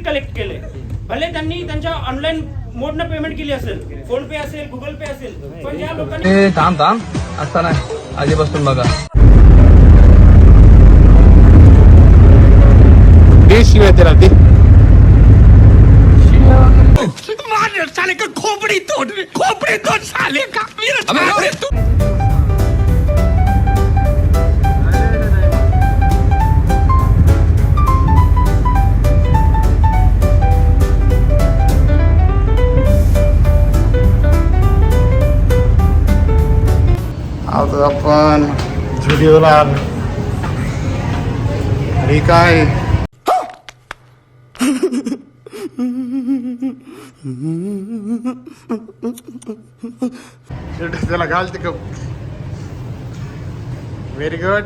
Collect केले. भले त्यांनी त्यांच्या ऑनलाईन मोडनं पेमेंट केली असेल, फोन पे असेल, गुगल पे असेल, पण या लोकांनी थांब असता नाही आधीपासून बघा शिवाय त्याला ते साले का खोपडी तोड साले का आता आपण झुडिओला आलो. अरे काय त्याला घालते का. Very good.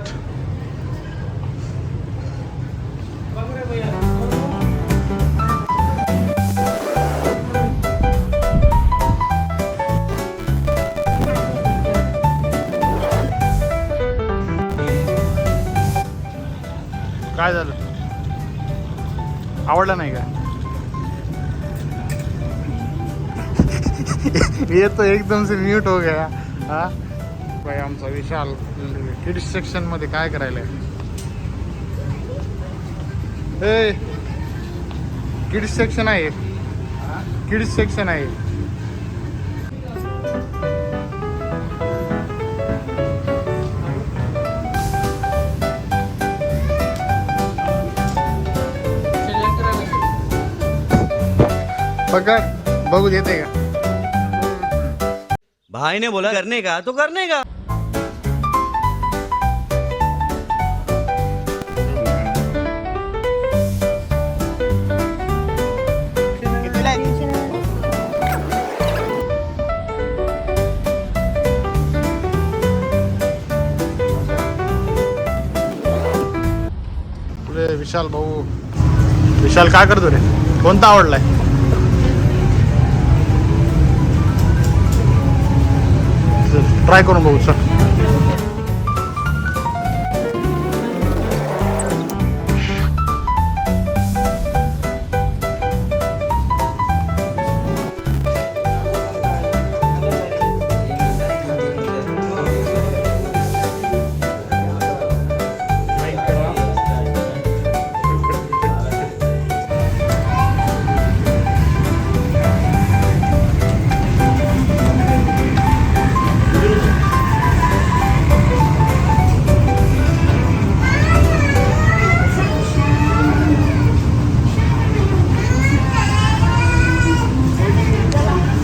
काय झालं, आवडलं नाही का. ये तो एकदम से म्यूट हो गया. हा भाई आमचा विशाल किड्स सेक्शन मध्ये काय करायला. किड्स सेक्शन आहे, किड्स सेक्शन आहे. पकड़ बघू देते का. भाई ने बोला करने का तो करने का. पुढे विशाल भाऊ. विशाल काय करतो रे, कोणता आवडलाय. ट्राय करून बघू सर.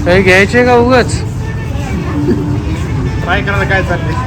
काही घ्यायचे का उगाच. ट्राय करायला काय चाललंय.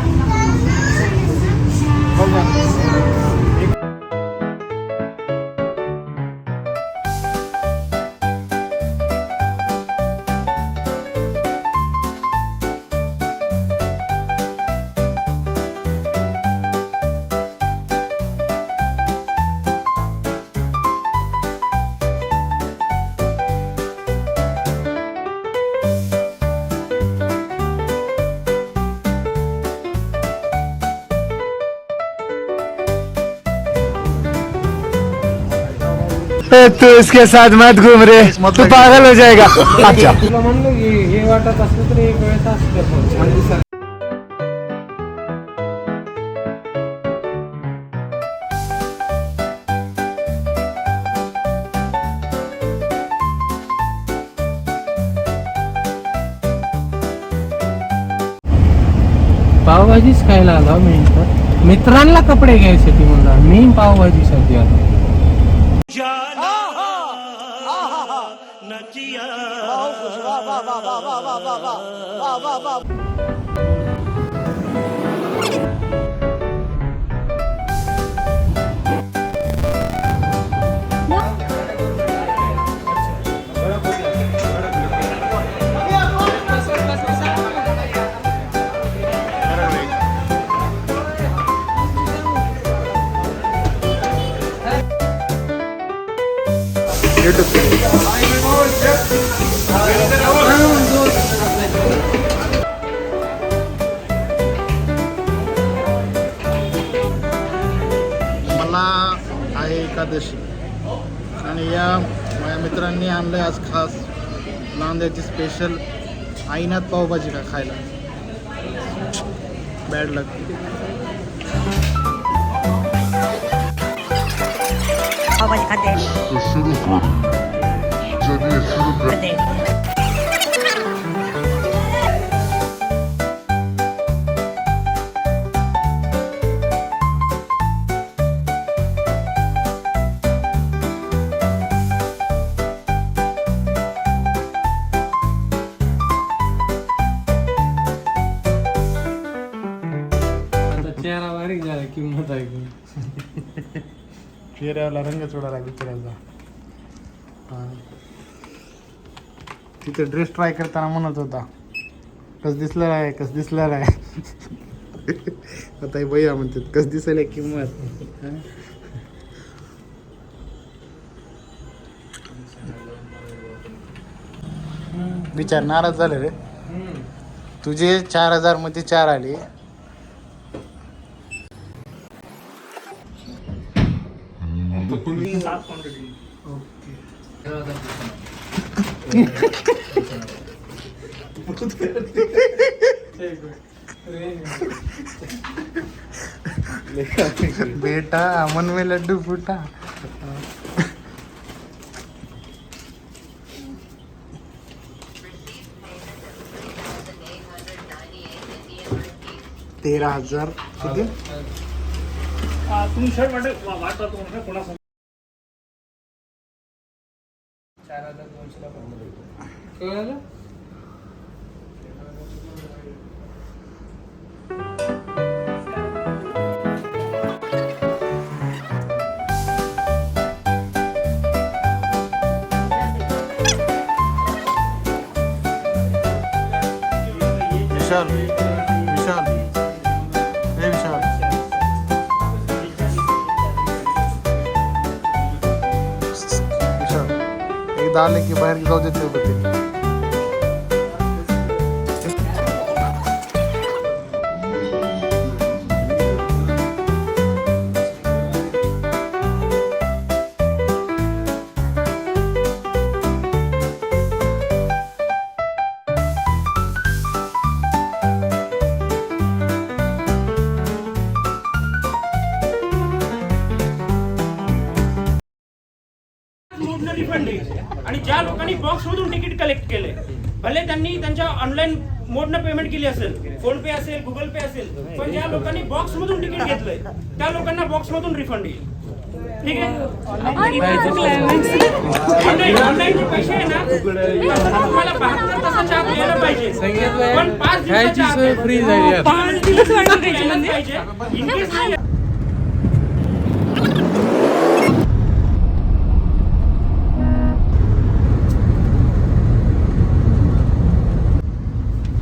तू इसके साथ मत घूम रे, तू पागल हो जाएगा. अच्छा तुला म्हणलं की हे वाटत असलं तर एक वेळेस असतं. पावभाजीच खायला आलो मी. मित्रांना कपडे घ्यायसाठी म्हणला मी पावभाजीसाठी आलो. मला आहे एकादशी आणि या माझ्या मित्रांनी आणलंय आज खास नांदेडची स्पेशल आईनाथ पावभाजी का खायला. बॅड लक. पावभाजी खाते खाते. आता चेहरा बारीक झाला किंमत ऐकून. चेहऱ्याला रंग चोडायला बिचारायचा. तिथे ड्रेस ट्राय करताना म्हणत होता कस दिसलेला आहे कस दिसलेला आहे. आता हे भैया म्हणतात कस दिसायला किंमत. विचार नाराज झाले रे. तुझे 4000 मध्ये 4 आले. बेटा मन में लड्डू फूटा. तेरा 1000 किती. तुम्ही शर्ट वाटत कोणा 4200 कळलं. विशाल विशाल हे विशाल विशाल एकदा आले की बाहेर जाऊ देते होते. मोडणं रिफंड आहे. आणि ज्या लोकांनी बॉक्स मधून तिकीट कलेक्ट केले भले त्यांनी त्यांच्या ऑनलाईन मोडनं पेमेंट केली असेल फोन पे असेल गुगल पे असेल पण ज्या लोकांनी बॉक्स मधून तिकीट घेतलंय त्या लोकांना बॉक्स मधून रिफंड येईल. ठीक आहे. ऑनलाईनचे पैसे आहे ना तुम्हाला 72 तासाच्या आत यायला पाहिजे पण 5 दिवसाच्या आत सोय फ्री झाली आता. 5 दिवस पाहिजे. In case नाही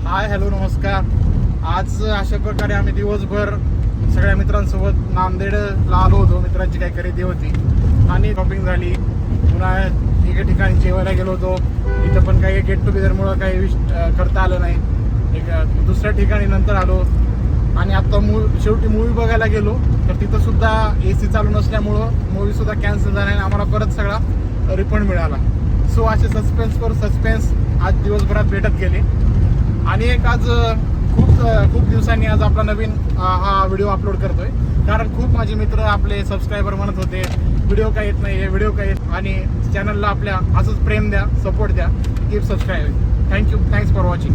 हाय हॅलो नमस्कार. आज अशा प्रकारे आम्ही दिवसभर सगळ्या मित्रांसोबत नांदेडला आलो होतो. मित्रांची काही खरेदी होती आणि शॉपिंग झाली. पुन्हा एका ठिकाणी जेवायला गेलो होतो. इथं पण काही गेट टुगेदरमुळं काही करता आलं नाही. एक दुसऱ्या ठिकाणी नंतर आलो आणि आत्ता शेवटी मूवी बघायला गेलो तर तिथं सुद्धा AC चालू नसल्यामुळं मूवीसुद्धा कॅन्सल झाला आणि आम्हाला परत सगळा रिफंड मिळाला. सो असे सस्पेन्सवर सस्पेन्स आज दिवसभरात भेटत गेले. आणि एक आज खूप दिवसांनी आज आपला नवीन हा व्हिडिओ अपलोड करतोय कारण खूप माझे मित्र आपले सबस्क्रायबर म्हणत होते व्हिडिओ काय येत नाही व्हिडिओ काय येत. आणि चॅनलला आपल्या असंच प्रेम द्या सपोर्ट द्या. Keep subscribing. Thank you. Thanks for watching.